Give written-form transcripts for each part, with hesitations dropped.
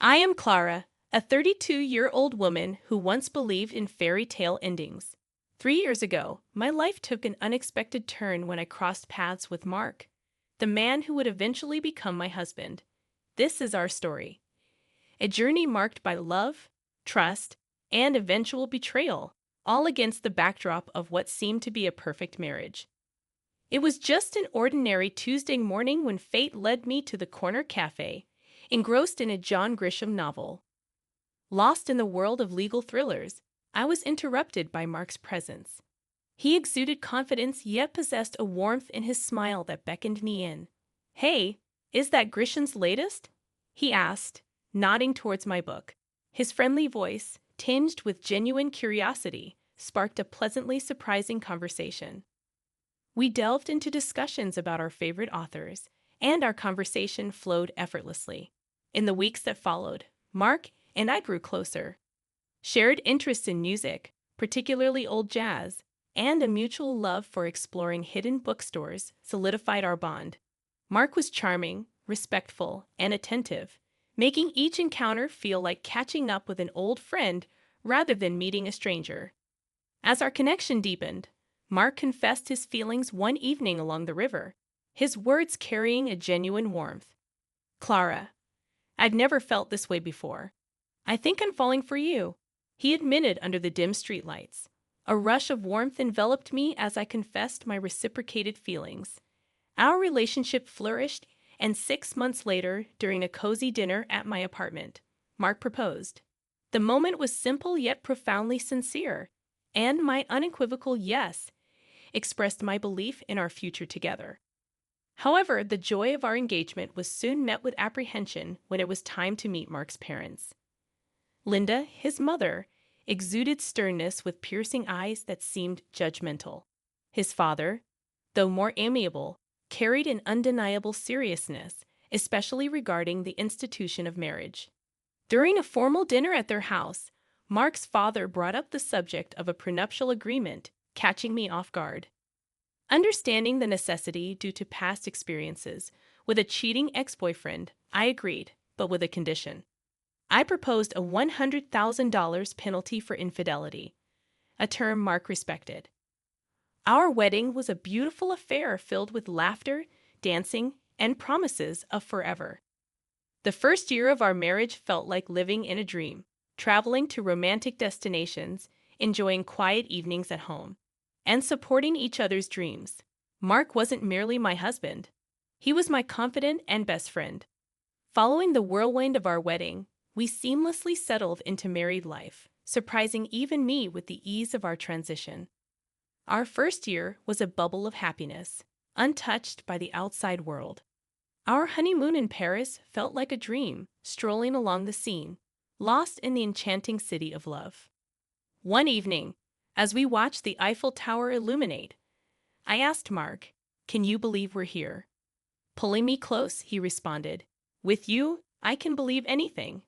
I am Clara, a 32-year-old woman who once believed in fairy tale endings. 3 years ago, my life took an unexpected turn when I crossed paths with Mark, the man who would eventually become my husband. This is our story. A journey marked by love, trust, and eventual betrayal, all against the backdrop of what seemed to be a perfect marriage. It was just an ordinary Tuesday morning when fate led me to the corner cafe, engrossed in a John Grisham novel. Lost in the world of legal thrillers, I was interrupted by Mark's presence. He exuded confidence yet possessed a warmth in his smile that beckoned me in. "Hey, is that Grisham's latest?" he asked, nodding towards my book. His friendly voice, tinged with genuine curiosity, sparked a pleasantly surprising conversation. We delved into discussions about our favorite authors, and our conversation flowed effortlessly. In the weeks that followed, Mark and I grew closer. Shared interests in music, particularly old jazz, and a mutual love for exploring hidden bookstores solidified our bond. Mark was charming, respectful, and attentive, making each encounter feel like catching up with an old friend rather than meeting a stranger. As our connection deepened, Mark confessed his feelings one evening along the river, his words carrying a genuine warmth. "Clara, I've never felt this way before. I think I'm falling for you," he admitted under the dim streetlights. A rush of warmth enveloped me as I confessed my reciprocated feelings. Our relationship flourished, and 6 months later, during a cozy dinner at my apartment, Mark proposed. The moment was simple yet profoundly sincere, and my unequivocal yes expressed my belief in our future together. However, the joy of our engagement was soon met with apprehension when it was time to meet Mark's parents. Linda, his mother, exuded sternness with piercing eyes that seemed judgmental. His father, though more amiable, carried an undeniable seriousness, especially regarding the institution of marriage. During a formal dinner at their house, Mark's father brought up the subject of a prenuptial agreement, catching me off guard. Understanding the necessity due to past experiences with a cheating ex-boyfriend, I agreed, but with a condition. I proposed a $100,000 penalty for infidelity, a term Mark respected. Our wedding was a beautiful affair filled with laughter, dancing, and promises of forever. The first year of our marriage felt like living in a dream, traveling to romantic destinations, enjoying quiet evenings at home, and supporting each other's dreams. Mark wasn't merely my husband. He was my confidant and best friend. Following the whirlwind of our wedding, we seamlessly settled into married life, surprising even me with the ease of our transition. Our first year was a bubble of happiness, untouched by the outside world. Our honeymoon in Paris felt like a dream, strolling along the Seine, lost in the enchanting city of love. One evening, as we watched the Eiffel Tower illuminate, I asked Mark, "Can you believe we're here?" Pulling me close, he responded, "With you, I can believe anything.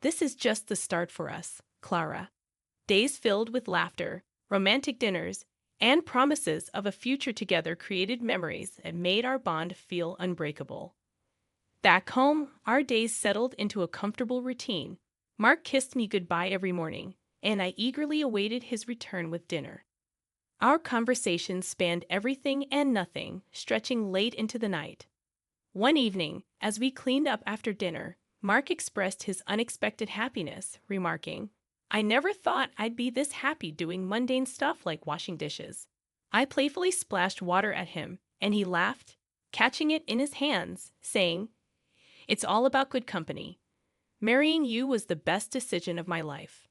This is just the start for us, Clara." Days filled with laughter, romantic dinners, and promises of a future together created memories that made our bond feel unbreakable. Back home, our days settled into a comfortable routine. Mark kissed me goodbye every morning, and I eagerly awaited his return with dinner. Our conversations spanned everything and nothing, stretching late into the night. One evening, as we cleaned up after dinner, Mark expressed his unexpected happiness, remarking, "I never thought I'd be this happy doing mundane stuff like washing dishes." I playfully splashed water at him, and he laughed, catching it in his hands, saying, "It's all about good company. Marrying you was the best decision of my life."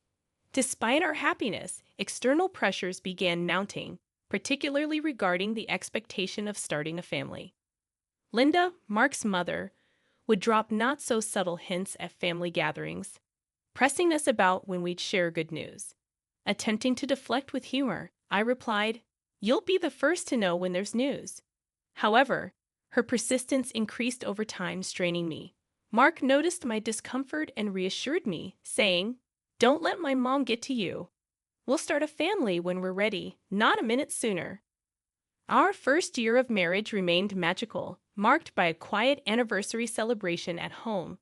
Despite our happiness, external pressures began mounting, particularly regarding the expectation of starting a family. Linda, Mark's mother, would drop not-so-subtle hints at family gatherings, pressing us about when we'd share good news. Attempting to deflect with humor, I replied, "You'll be the first to know when there's news." However, her persistence increased over time, straining me. Mark noticed my discomfort and reassured me, saying, "Don't let my mom get to you. We'll start a family when we're ready, not a minute sooner." Our first year of marriage remained magical, marked by a quiet anniversary celebration at home,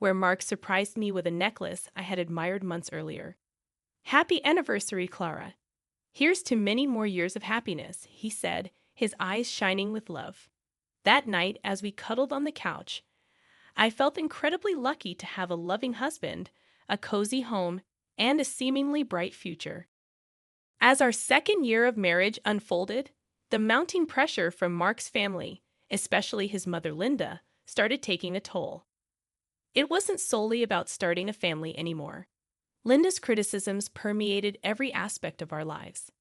where Mark surprised me with a necklace I had admired months earlier. "Happy anniversary, Clara. Here's to many more years of happiness," he said, his eyes shining with love. That night, as we cuddled on the couch, I felt incredibly lucky to have a loving husband, a cozy home, and a seemingly bright future. As our second year of marriage unfolded, the mounting pressure from Mark's family, especially his mother Linda, started taking a toll. It wasn't solely about starting a family anymore. Linda's criticisms permeated every aspect of our lives.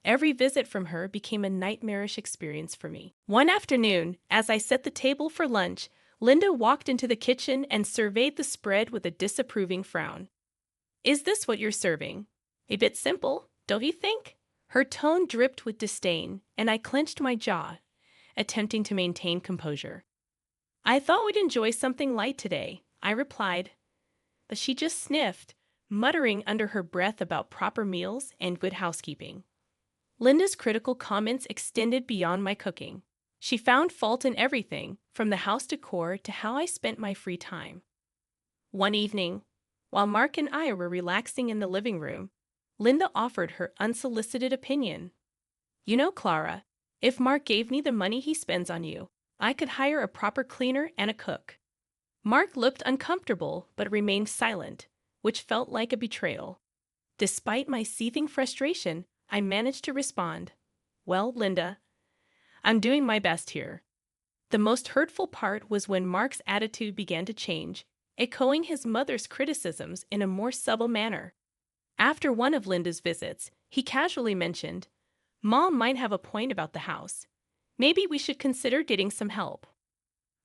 Every visit from her became a nightmarish experience for me. One afternoon, as I set the table for lunch, Linda walked into the kitchen and surveyed the spread with a disapproving frown. "Is this what you're serving? A bit simple, don't you think?" Her tone dripped with disdain, and I clenched my jaw, attempting to maintain composure. "I thought we'd enjoy something light today," I replied, but she just sniffed, muttering under her breath about proper meals and good housekeeping. Linda's critical comments extended beyond my cooking. She found fault in everything, from the house decor to how I spent my free time. One evening, while Mark and I were relaxing in the living room, Linda offered her unsolicited opinion. "You know, Clara, if Mark gave me the money he spends on you, I could hire a proper cleaner and a cook." Mark looked uncomfortable but remained silent, which felt like a betrayal. Despite my seething frustration, I managed to respond, "Well, Linda, I'm doing my best here." The most hurtful part was when Mark's attitude began to change, echoing his mother's criticisms in a more subtle manner. After one of Linda's visits, he casually mentioned, "Mom might have a point about the house. Maybe we should consider getting some help."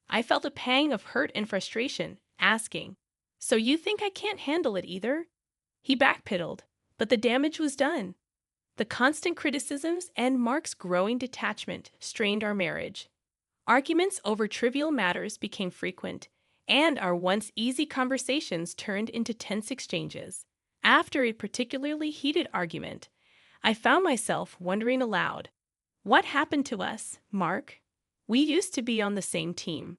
I felt a pang of hurt and frustration, asking, "So you think I can't handle it either?" He backpedaled, but the damage was done. The constant criticisms and Mark's growing detachment strained our marriage. Arguments over trivial matters became frequent, and our once easy conversations turned into tense exchanges. After a particularly heated argument, I found myself wondering aloud, "What happened to us, Mark? We used to be on the same team."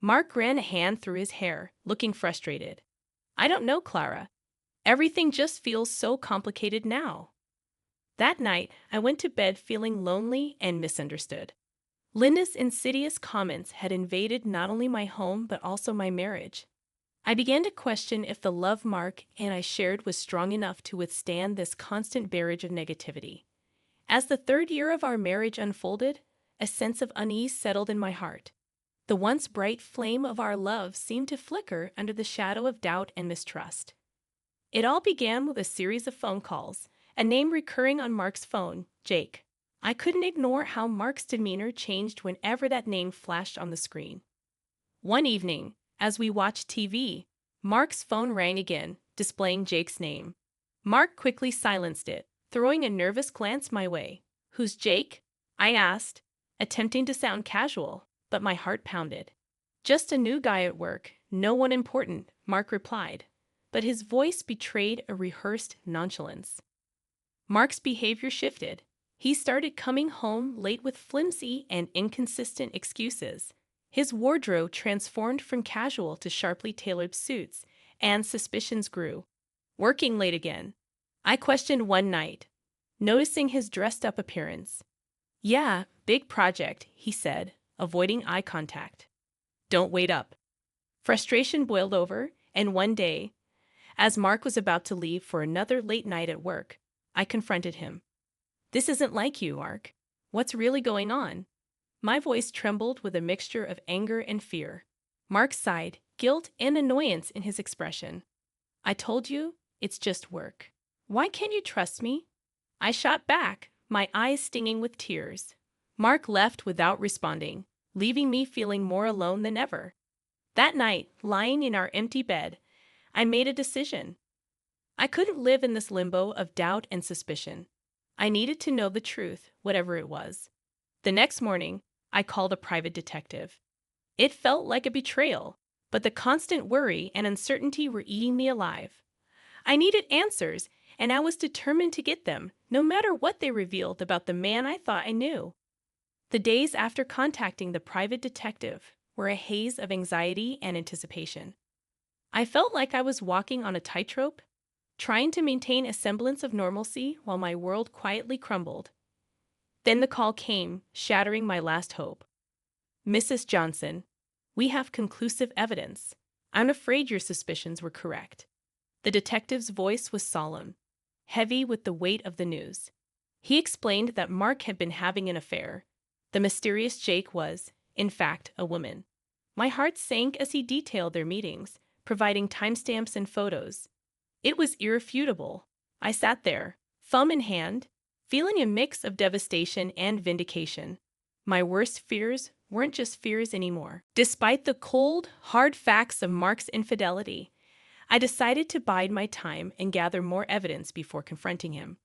Mark ran a hand through his hair, looking frustrated. "I don't know, Clara. Everything just feels so complicated now." That night, I went to bed feeling lonely and misunderstood. Linda's insidious comments had invaded not only my home but also my marriage. I began to question if the love Mark and I shared was strong enough to withstand this constant barrage of negativity. As the third year of our marriage unfolded, a sense of unease settled in my heart. The once bright flame of our love seemed to flicker under the shadow of doubt and mistrust. It all began with a series of phone calls, a name recurring on Mark's phone, Jake. I couldn't ignore how Mark's demeanor changed whenever that name flashed on the screen. One evening, as we watched TV, Mark's phone rang again, displaying Jake's name. Mark quickly silenced it, throwing a nervous glance my way. "Who's Jake?" I asked, attempting to sound casual, but my heart pounded. "Just a new guy at work, no one important," Mark replied, but his voice betrayed a rehearsed nonchalance. Mark's behavior shifted. He started coming home late with flimsy and inconsistent excuses. His wardrobe transformed from casual to sharply tailored suits, and suspicions grew. Working late again. I questioned one night, noticing his dressed-up appearance. "Yeah, big project," he said, avoiding eye contact. "Don't wait up." Frustration boiled over, and one day, as Mark was about to leave for another late night at work, I confronted him. "This isn't like you, Mark. What's really going on?" My voice trembled with a mixture of anger and fear. Mark sighed, guilt and annoyance in his expression. "I told you, it's just work. Why can't you trust me?" I shot back, my eyes stinging with tears. Mark left without responding, leaving me feeling more alone than ever. That night, lying in our empty bed, I made a decision. I couldn't live in this limbo of doubt and suspicion. I needed to know the truth, whatever it was. The next morning, I called a private detective. It felt like a betrayal, but the constant worry and uncertainty were eating me alive. I needed answers, and I was determined to get them, no matter what they revealed about the man I thought I knew. The days after contacting the private detective were a haze of anxiety and anticipation. I felt like I was walking on a tightrope, trying to maintain a semblance of normalcy while my world quietly crumbled. Then the call came, shattering my last hope. "Mrs. Johnson, we have conclusive evidence. I'm afraid your suspicions were correct." The detective's voice was solemn, heavy with the weight of the news. He explained that Mark had been having an affair. The mysterious Jake was, in fact, a woman. My heart sank as he detailed their meetings, providing timestamps and photos. It was irrefutable. I sat there, thumb in hand, feeling a mix of devastation and vindication. My worst fears weren't just fears anymore. Despite the cold, hard facts of Mark's infidelity, I decided to bide my time and gather more evidence before confronting him.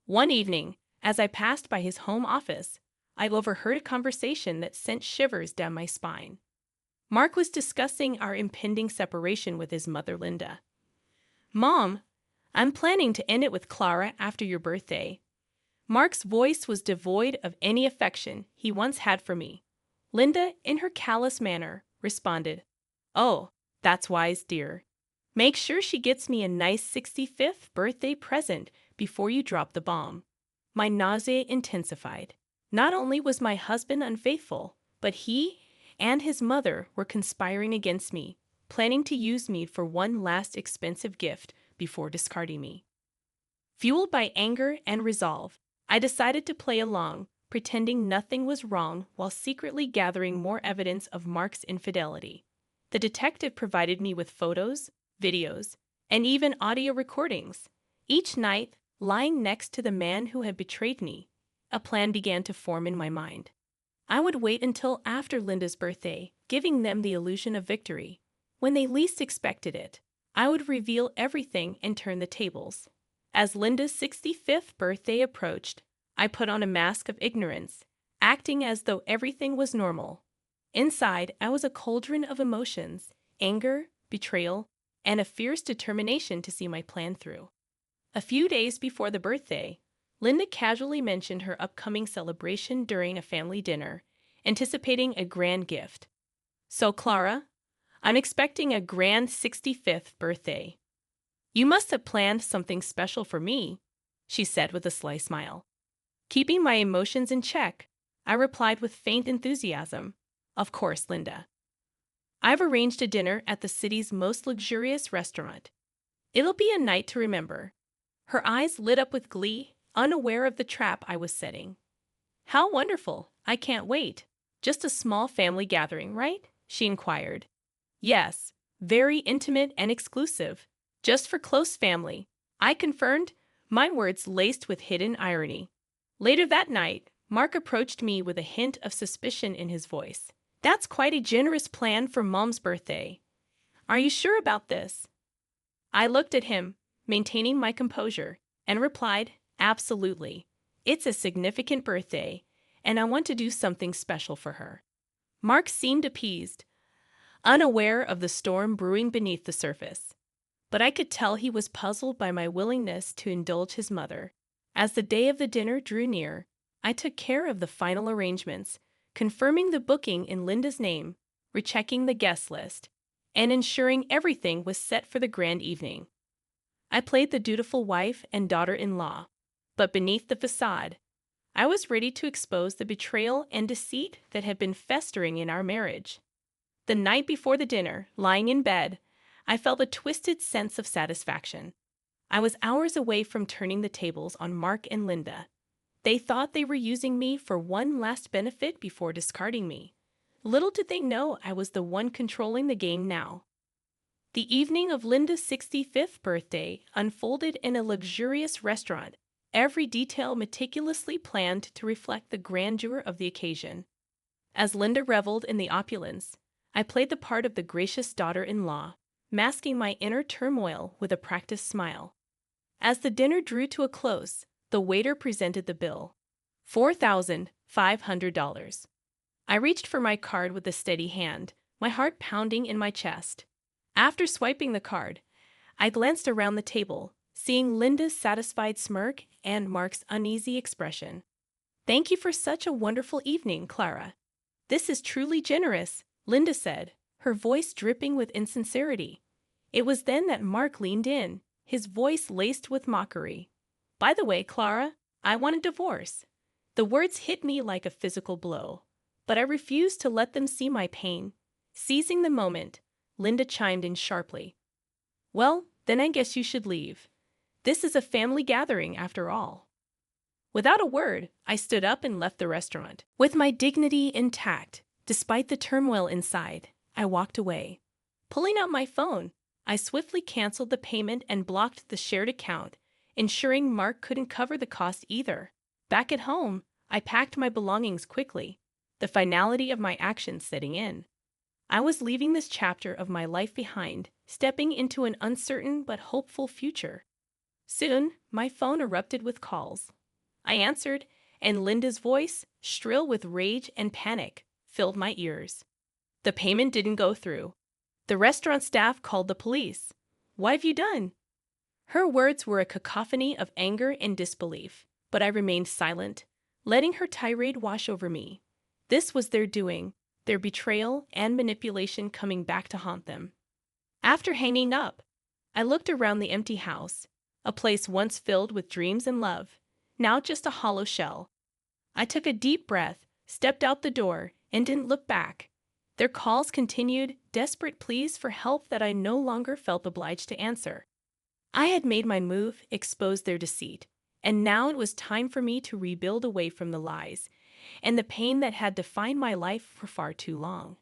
One evening, as I passed by his home office, I overheard a conversation that sent shivers down my spine. Mark was discussing our impending separation with his mother, Linda. "Mom, I'm planning to end it with Clara after your birthday." Mark's voice was devoid of any affection he once had for me. Linda, in her callous manner, responded, "Oh, that's wise, dear. Make sure she gets me a nice 65th birthday present before you drop the bomb." My nausea intensified. Not only was my husband unfaithful, but he and his mother were conspiring against me, planning to use me for one last expensive gift before discarding me. Fueled by anger and resolve, I decided to play along, pretending nothing was wrong while secretly gathering more evidence of Mark's infidelity. The detective provided me with photos, videos, and even audio recordings. Each night, lying next to the man who had betrayed me, a plan began to form in my mind. I would wait until after Linda's birthday, giving them the illusion of victory. When they least expected it, I would reveal everything and turn the tables. As Linda's 65th birthday approached, I put on a mask of ignorance, acting as though everything was normal. Inside, I was a cauldron of emotions, anger, betrayal, and a fierce determination to see my plan through. A few days before the birthday, Linda casually mentioned her upcoming celebration during a family dinner, anticipating a grand gift. "So, Clara, I'm expecting a grand 65th birthday. You must have planned something special for me," she said with a sly smile. Keeping my emotions in check, I replied with faint enthusiasm, "Of course, Linda. I've arranged a dinner at the city's most luxurious restaurant. It'll be a night to remember." Her eyes lit up with glee, unaware of the trap I was setting. "How wonderful! I can't wait. Just a small family gathering, right?" she inquired. "Yes, very intimate and exclusive. Just for close family," I confirmed, my words laced with hidden irony. Later that night, Mark approached me with a hint of suspicion in his voice. "That's quite a generous plan for Mom's birthday. Are you sure about this?" I looked at him, maintaining my composure, and replied, "Absolutely. It's a significant birthday, and I want to do something special for her." Mark seemed appeased, unaware of the storm brewing beneath the surface. But I could tell he was puzzled by my willingness to indulge his mother. As the day of the dinner drew near, I took care of the final arrangements, confirming the booking in Linda's name, rechecking the guest list, and ensuring everything was set for the grand evening. I played the dutiful wife and daughter-in-law, but beneath the facade, I was ready to expose the betrayal and deceit that had been festering in our marriage. The night before the dinner, lying in bed, I felt a twisted sense of satisfaction. I was hours away from turning the tables on Mark and Linda. They thought they were using me for one last benefit before discarding me. Little did they know I was the one controlling the game now. The evening of Linda's 65th birthday unfolded in a luxurious restaurant, every detail meticulously planned to reflect the grandeur of the occasion. As Linda reveled in the opulence, I played the part of the gracious daughter-in-law, masking my inner turmoil with a practiced smile. As the dinner drew to a close, the waiter presented the bill. $4,500. I reached for my card with a steady hand, my heart pounding in my chest. After swiping the card, I glanced around the table, seeing Linda's satisfied smirk and Mark's uneasy expression. "Thank you for such a wonderful evening, Clara. This is truly generous," Linda said, her voice dripping with insincerity. It was then that Mark leaned in, his voice laced with mockery. "By the way, Clara, I want a divorce." The words hit me like a physical blow, but I refused to let them see my pain. Seizing the moment, Linda chimed in sharply. "Well, then I guess you should leave. This is a family gathering after all." Without a word, I stood up and left the restaurant. With my dignity intact, despite the turmoil inside, I walked away. Pulling out my phone, I swiftly canceled the payment and blocked the shared account, ensuring Mark couldn't cover the cost either. Back at home, I packed my belongings quickly, the finality of my actions setting in. I was leaving this chapter of my life behind, stepping into an uncertain but hopeful future. Soon, my phone erupted with calls. I answered, and Linda's voice, shrill with rage and panic, filled my ears. The payment didn't go through. The restaurant staff called the police. "What have you done?" Her words were a cacophony of anger and disbelief, but I remained silent, letting her tirade wash over me. This was their doing, their betrayal and manipulation coming back to haunt them. After hanging up, I looked around the empty house, a place once filled with dreams and love, now just a hollow shell. I took a deep breath, stepped out the door, and didn't look back. Their calls continued, desperate pleas for help that I no longer felt obliged to answer. I had made my move, exposed their deceit, and now it was time for me to rebuild away from the lies and the pain that had defined my life for far too long.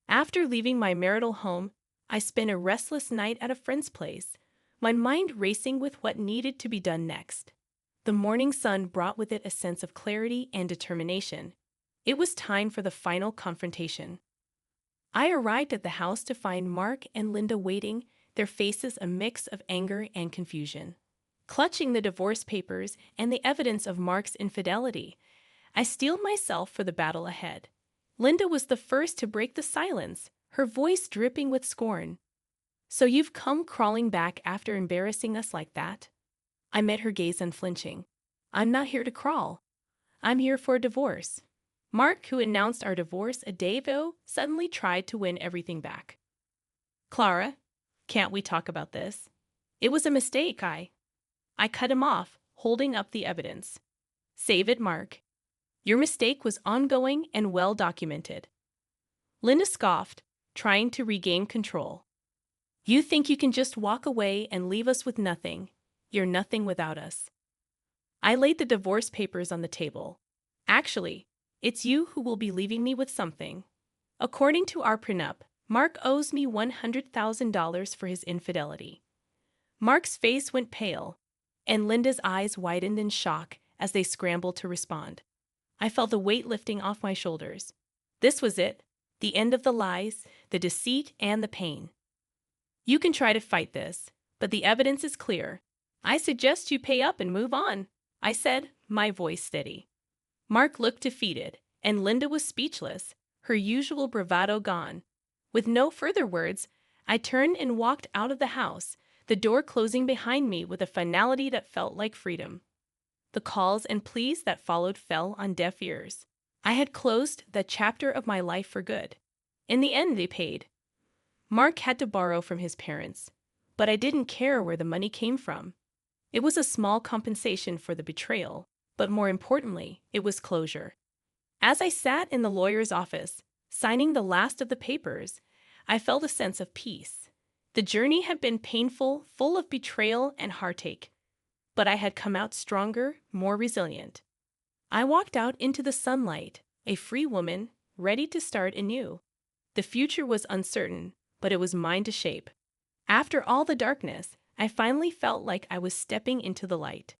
After leaving my marital home, I spent a restless night at a friend's place, my mind racing with what needed to be done next. The morning sun brought with it a sense of clarity and determination. It was time for the final confrontation. I arrived at the house to find Mark and Linda waiting, their faces a mix of anger and confusion. Clutching the divorce papers and the evidence of Mark's infidelity, I steeled myself for the battle ahead. Linda was the first to break the silence, her voice dripping with scorn. "So you've come crawling back after embarrassing us like that?" I met her gaze unflinching. "I'm not here to crawl. I'm here for a divorce." Mark, who announced our divorce a day ago, suddenly tried to win everything back. "Clara, can't we talk about this? It was a mistake, I cut him off, holding up the evidence. "Save it, Mark. Your mistake was ongoing and well documented." Linda scoffed, trying to regain control. "You think you can just walk away and leave us with nothing. You're nothing without us." I laid the divorce papers on the table. "Actually, it's you who will be leaving me with something. According to our prenup, Mark owes me $100,000 for his infidelity." Mark's face went pale, and Linda's eyes widened in shock as they scrambled to respond. I felt the weight lifting off my shoulders. This was it, the end of the lies, the deceit, and the pain. "You can try to fight this, but the evidence is clear. I suggest you pay up and move on," I said, my voice steady. Mark looked defeated, and Linda was speechless, her usual bravado gone. With no further words, I turned and walked out of the house, the door closing behind me with a finality that felt like freedom. The calls and pleas that followed fell on deaf ears. I had closed that chapter of my life for good. In the end, they paid. Mark had to borrow from his parents, but I didn't care where the money came from. It was a small compensation for the betrayal, but more importantly, it was closure. As I sat in the lawyer's office, signing the last of the papers, I felt a sense of peace. The journey had been painful, full of betrayal and heartache, but I had come out stronger, more resilient. I walked out into the sunlight, a free woman, ready to start anew. The future was uncertain, but it was mine to shape. After all the darkness, I finally felt like I was stepping into the light.